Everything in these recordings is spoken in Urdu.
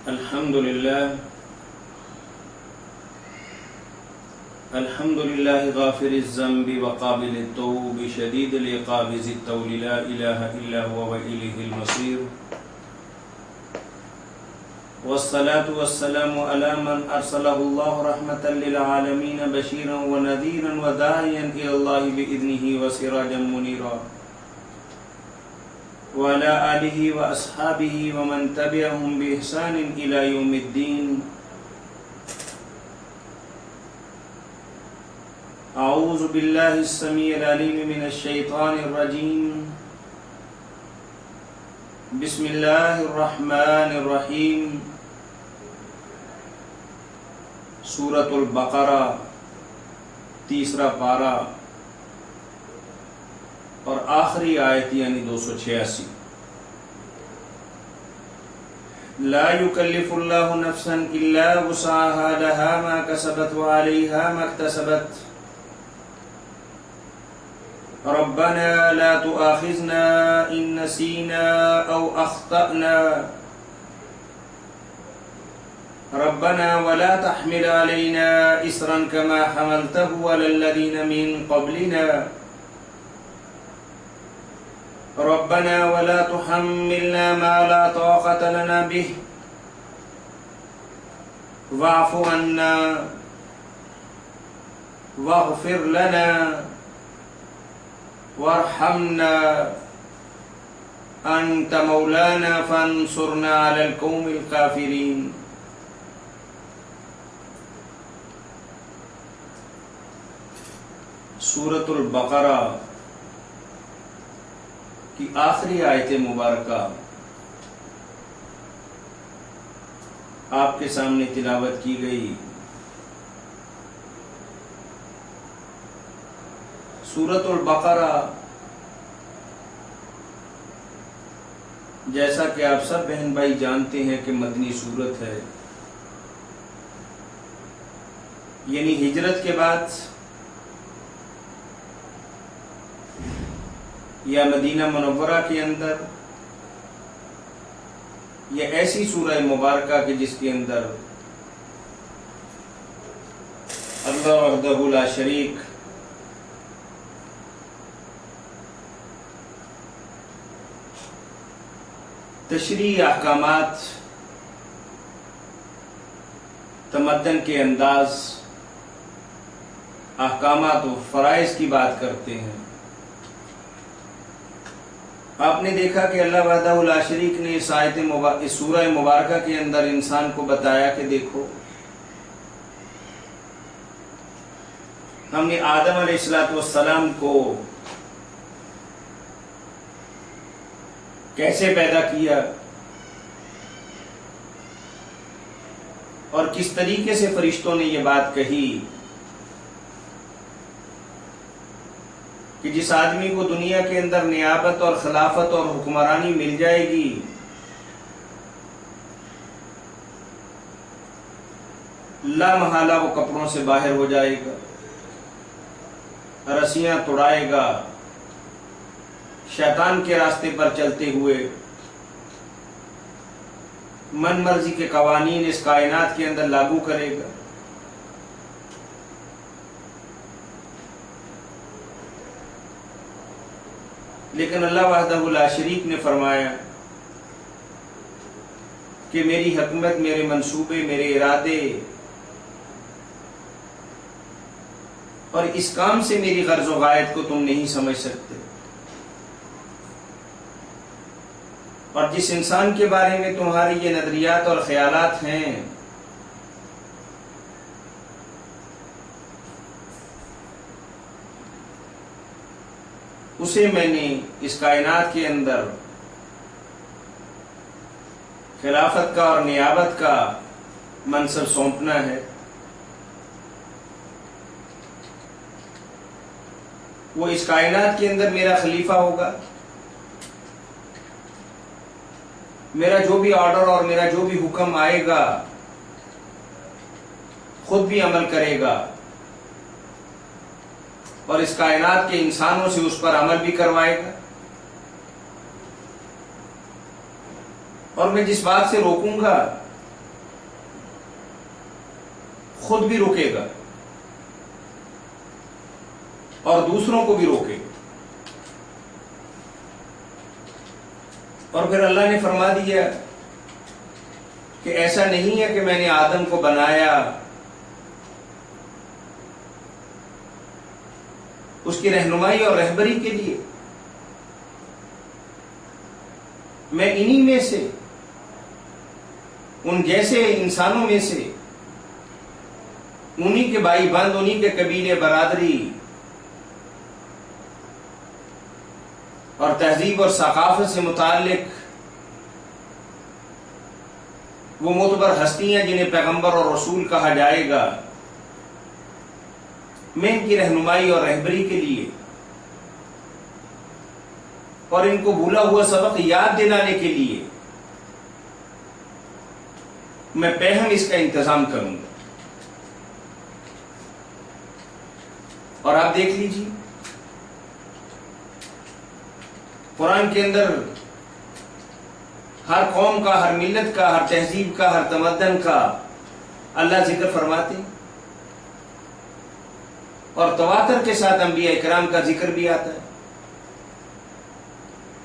الحمد لله غافر الذنب وقابل التوب شديد العقاب ذي الطول لا إله إلا هو وإليه المصير والصلاة والسلام على من أرسله الله رحمة للعالمين بشيرا ونذيرا وداعيا إلى الله بإذنه وسراجا منيرا وعلى آله وأصحابه ومن تبعهم بإحسان إلى يوم الدين. أعوذ بالله السميع العليم من الشيطان الرجيم. بسم الله الرحمن الرحيم. سورة البقرہ تیسرا پارہ اور آخری آیت یعنی 286. لا يكلف الله نفسا إلا وسعها لها ما كسبت وعليها ما اكتسبت ربنا لا تؤاخذنا إن نسينا أو أخطأنا ربنا ولا تحمل علينا إصرا كما حملته على الذين من قبلنا ربنا ولا تحملنا ما لا طاقة لنا به واعف عنا واغفر لنا وارحمنا أنت مولانا فانصرنا على القوم الكافرين. سورۃ البقرہ کی آخری آیت مبارکہ آپ کے سامنے تلاوت کی گئی. سورۃ البقرہ جیسا کہ آپ سب بہن بھائی جانتے ہیں کہ مدنی سورت ہے، یعنی ہجرت کے بعد یا مدینہ منورہ کے اندر یہ ایسی سورہ مبارکہ کہ جس کے اندر اللہ وحدہ لا شریک تشریعی احکامات، تمدن کے انداز، احکامات و فرائض کی بات کرتے ہیں. آپ نے دیکھا کہ اللہ وحدہ لا شریک نے اس سورہ مبارکہ کے اندر انسان کو بتایا کہ دیکھو ہم نے آدم علیہ السلام کو کیسے پیدا کیا اور کس طریقے سے فرشتوں نے یہ بات کہی کہ جس آدمی کو دنیا کے اندر نیابت اور خلافت اور حکمرانی مل جائے گی لا محالہ وہ کپڑوں سے باہر ہو جائے گا، رسیاں توڑائے گا، شیطان کے راستے پر چلتے ہوئے من مرضی کے قوانین اس کائنات کے اندر لاگو کرے گا. لیکن اللہ وحدہ لا شریک نے فرمایا کہ میری حکمت، میرے منصوبے، میرے ارادے اور اس کام سے میری غرض و غایت کو تم نہیں سمجھ سکتے. اور جس انسان کے بارے میں تمہاری یہ نظریات اور خیالات ہیں اسے میں نے اس کائنات کے اندر خلافت کا اور نیابت کا منصب سونپنا ہے. وہ اس کائنات کے اندر میرا خلیفہ ہوگا، میرا جو بھی آرڈر اور میرا جو بھی حکم آئے گا خود بھی عمل کرے گا اور اس کائنات کے انسانوں سے اس پر عمل بھی کروائے گا. اور میں جس بات سے روکوں گا خود بھی رکے گا اور دوسروں کو بھی روکے گا. اور پھر اللہ نے فرما دیا کہ ایسا نہیں ہے کہ میں نے آدم کو بنایا اس کی رہنمائی اور رہبری کے لیے. میں انہی میں سے، ان جیسے انسانوں میں سے، انہی کے بھائی بند، انہی کے قبیلے برادری اور تہذیب اور ثقافت سے متعلق وہ معتبر ہستیاں جنہیں پیغمبر اور رسول کہا جائے گا، میں ان کی رہنمائی اور رہبری کے لیے اور ان کو بھولا ہوا سبق یاد دلانے کے لیے میں پہم اس کا انتظام کروں گا. اور آپ دیکھ لیجیے قرآن کے اندر ہر قوم کا، ہر ملت کا، ہر تہذیب کا، ہر تمدن کا اللہ ذکر فرماتے ہیں، اور تواتر کے ساتھ انبیاء کرام کا ذکر بھی آتا ہے.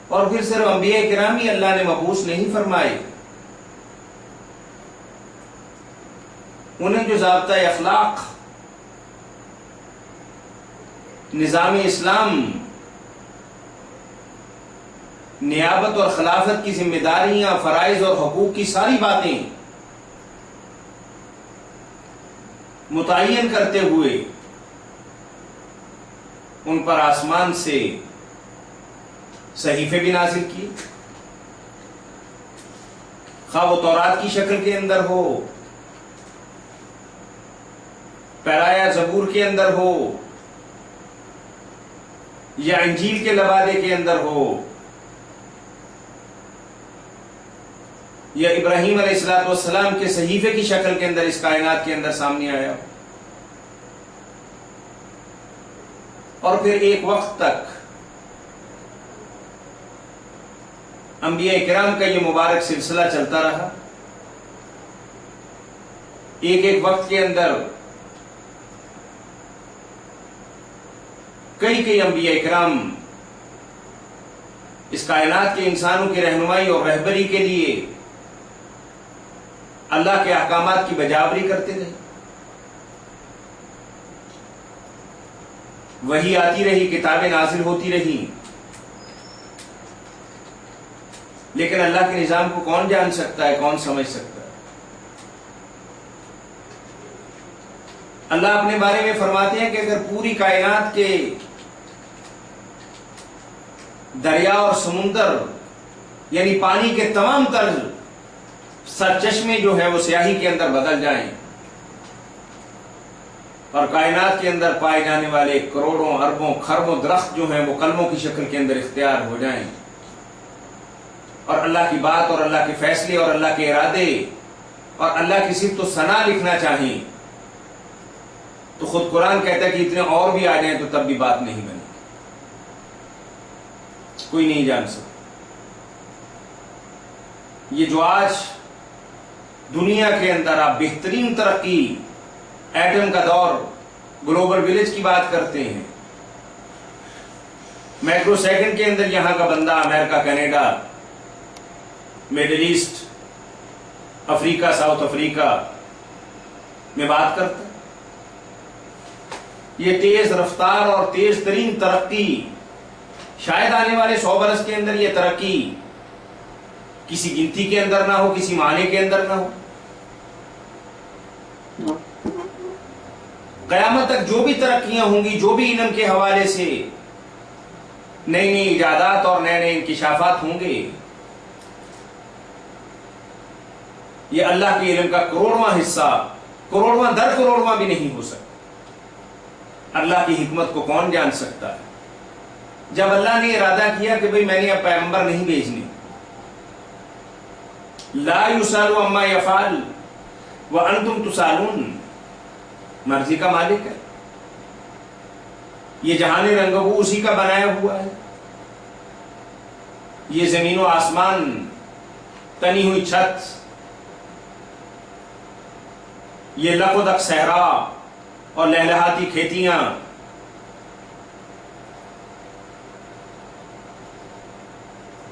اور پھر صرف انبیاء کرام ہی اللہ نے مبعوث نہیں فرمائے، انہیں جو ضابطہ اخلاق، نظام اسلام، نیابت اور خلافت کی ذمہ داریاں، فرائض اور حقوق کی ساری باتیں متعین کرتے ہوئے ان پر آسمان سے صحیفے بھی نازل کیے، خواہ وہ تورات کی شکل کے اندر ہو، پیرایا زبور کے اندر ہو، یا انجیل کے لبادے کے اندر ہو، یا ابراہیم علیہ السلام کے صحیفے کی شکل کے اندر اس کائنات کے اندر سامنے آیا ہو. اور پھر ایک وقت تک انبیاء کرام کا یہ مبارک سلسلہ چلتا رہا. ایک وقت کے اندر کئی انبیاء کرام اس کائنات کے انسانوں کی رہنمائی اور رہبری کے لیے اللہ کے احکامات کی بجاوری کرتے رہے. وحی آتی رہی، کتابیں نازل ہوتی رہی، لیکن اللہ کے نظام کو کون جان سکتا ہے، کون سمجھ سکتا ہے؟ اللہ اپنے بارے میں فرماتے ہیں کہ اگر پوری کائنات کے دریا اور سمندر یعنی پانی کے تمام تر سرچشمے جو ہے وہ سیاہی کے اندر بدل جائیں اور کائنات کے اندر پائے جانے والے کروڑوں اربوں خربوں درخت جو ہیں وہ قلموں کی شکل کے اندر اختیار ہو جائیں اور اللہ کی بات اور اللہ کے فیصلے اور اللہ کے ارادے اور اللہ کی صفت و ثنا لکھنا چاہیں، تو خود قرآن کہتا ہے کہ اتنے اور بھی آ جائیں تو تب بھی بات نہیں بنے. کوئی نہیں جان سکتا. یہ جو آج دنیا کے اندر آپ بہترین ترقی، ایٹم کا دور، گلوبل ولیج کی بات کرتے ہیں، مائکرو سیکنڈ کے اندر یہاں کا بندہ امریکہ، کینیڈا، میڈل ایسٹ، افریقہ، ساؤتھ افریقہ میں بات کرتا ہے. یہ تیز رفتار اور تیز ترین ترقی، شاید آنے والے 100 برس کے اندر یہ ترقی کسی گنتی کے اندر نہ ہو، کسی معنی کے اندر نہ ہو. قیامت تک جو بھی ترقیاں ہوں گی، جو بھی علم کے حوالے سے نئی نئی ایجادات اور نئے نئے انکشافات ہوں گے، یہ اللہ کے علم کا کروڑواں حصہ، کروڑواں در کروڑواں بھی نہیں ہو سکتا. اللہ کی حکمت کو کون جان سکتا ہے؟ جب اللہ نے ارادہ کیا کہ بھئی میں نے اب پیغمبر نہیں بھیجنے، لا یسأل عما یفعل وانتم تسألون، مرضی کا مالک ہے. یہ جہان رنگبو اسی کا بنایا ہوا ہے. یہ زمین و آسمان، تنی ہوئی چھت، یہ لقدق صحرا اور لہلہاتی کھیتیاں،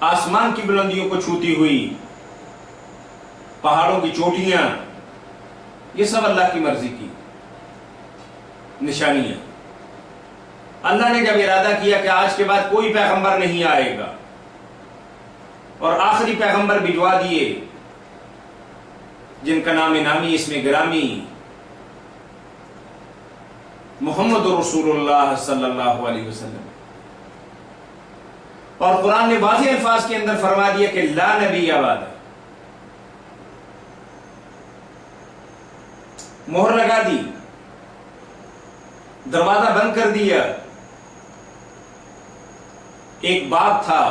آسمان کی بلندیوں کو چھوتی ہوئی پہاڑوں کی چوٹیاں، یہ سب اللہ کی مرضی کی نشانیاں۔ اللہ نے جب ارادہ کیا کہ آج کے بعد کوئی پیغمبر نہیں آئے گا اور آخری پیغمبر بھجوا دیے جن کا نام نامی اسم گرامی محمد رسول اللہ صلی اللہ علیہ وسلم، اور قرآن نے واضح الفاظ کے اندر فرما دیا کہ لا نبی بعد، مہر لگا دی، دروازہ بند کر دیا۔ ایک باب تھا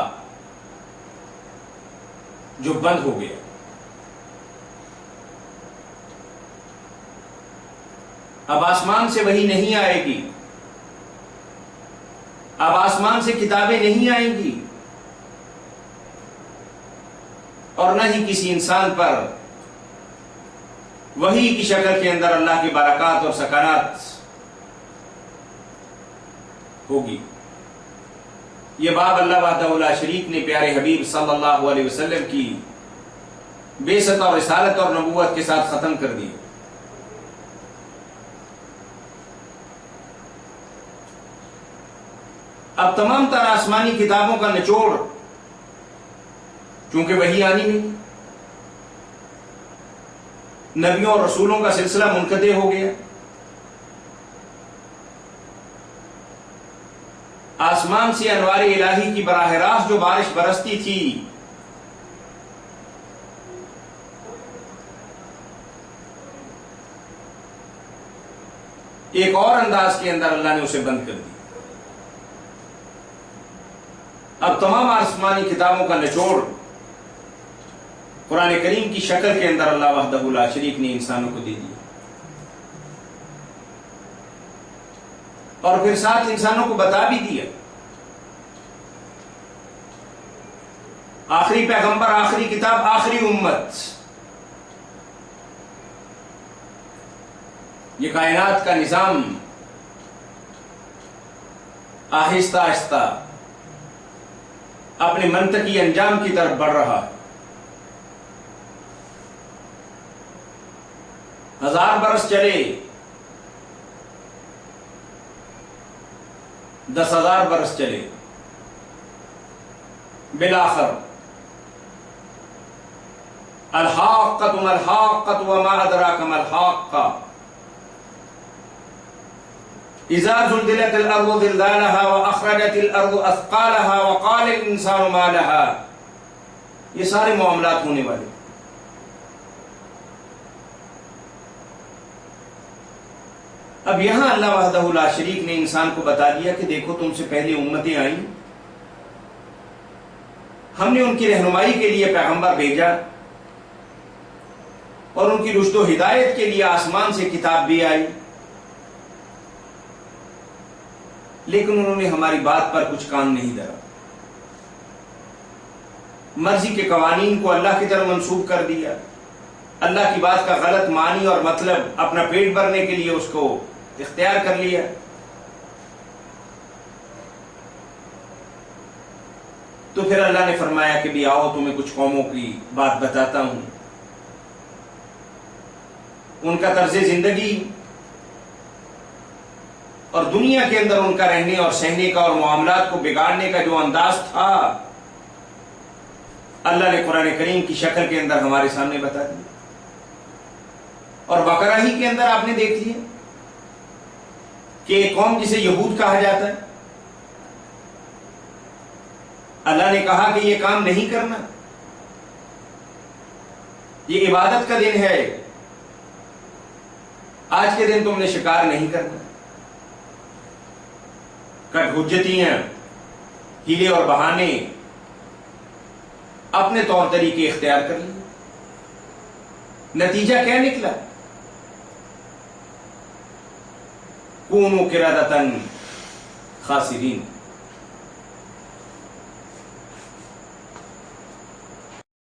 جو بند ہو گیا۔ اب آسمان سے وحی نہیں آئے گی، اب آسمان سے کتابیں نہیں آئیں گی، اور نہ ہی کسی انسان پر وحی کی شکل کے اندر اللہ کی برکات اور سکانات ہوگی۔ یہ باب اللہ وحدہ لا شریک نے پیارے حبیب صلی اللہ علیہ وسلم کی بعثت اور رسالت اور نبوت کے ساتھ ختم کر دی۔ اب تمام تر آسمانی کتابوں کا نچوڑ، چونکہ وحی آنی نہیں، نبیوں اور رسولوں کا سلسلہ منقطع ہو گیا، آسمان سے انوار الہی کی براہ راست جو بارش برستی تھی ایک اور انداز کے اندر اللہ نے اسے بند کر دی۔ اب تمام آسمانی کتابوں کا نچوڑ قرآن کریم کی شکل کے اندر اللہ وحدہ لا شریک نے انسانوں کو دے دیا، اور پھر ساتھ انسانوں کو بتا بھی دیا۔ آخری پیغمبر، آخری کتاب، آخری امت، یہ کائنات کا نظام آہستہ آہستہ اپنے منطقی انجام کی طرف بڑھ رہا ہے۔ 1000 برس چلے، 10,000 برس چلے، بالآخر الحاقۃ ما الحاقۃ وما ادراک ما الحاقۃ اذا زلزلت الارض زلزالها واخرجت الارض اثقالها وقال الانسان ما لها، یہ سارے معاملات ہونے والے۔ اب یہاں اللہ وحدہ لا شریک نے انسان کو بتا دیا کہ دیکھو تم سے پہلے امتیں آئیں، ہم نے ان کی رہنمائی کے لیے پیغمبر بھیجا، اور ان کی رشد و ہدایت کے لیے آسمان سے کتاب بھی آئی، لیکن انہوں نے ہماری بات پر کچھ کان نہیں دھرا، مرضی کے قوانین کو اللہ کی طرف منسوب کر دیا، اللہ کی بات کا غلط معنی اور مطلب اپنا پیٹ بھرنے کے لیے اس کو اختیار کر لیا۔ تو پھر اللہ نے فرمایا کہ بھی آؤ تمہیں کچھ قوموں کی بات بتاتا ہوں، ان کا طرز زندگی اور دنیا کے اندر ان کا رہنے اور سہنے کا اور معاملات کو بگاڑنے کا جو انداز تھا، اللہ نے قرآن کریم کی شکل کے اندر ہمارے سامنے بتا دیا۔ اور بقرہ ہی کے اندر آپ نے دیکھ لیا کہ ایک قوم جسے یہود کہا جاتا ہے، اللہ نے کہا کہ یہ کام نہیں کرنا، یہ عبادت کا دن ہے، آج کے دن تم نے شکار نہیں کرنا۔ کٹ حجتیاں، ہیلے اور بہانے، اپنے طور طریقے اختیار کر لیے، نتیجہ کیا نکلا؟ کونوا قردۃ خاسرین۔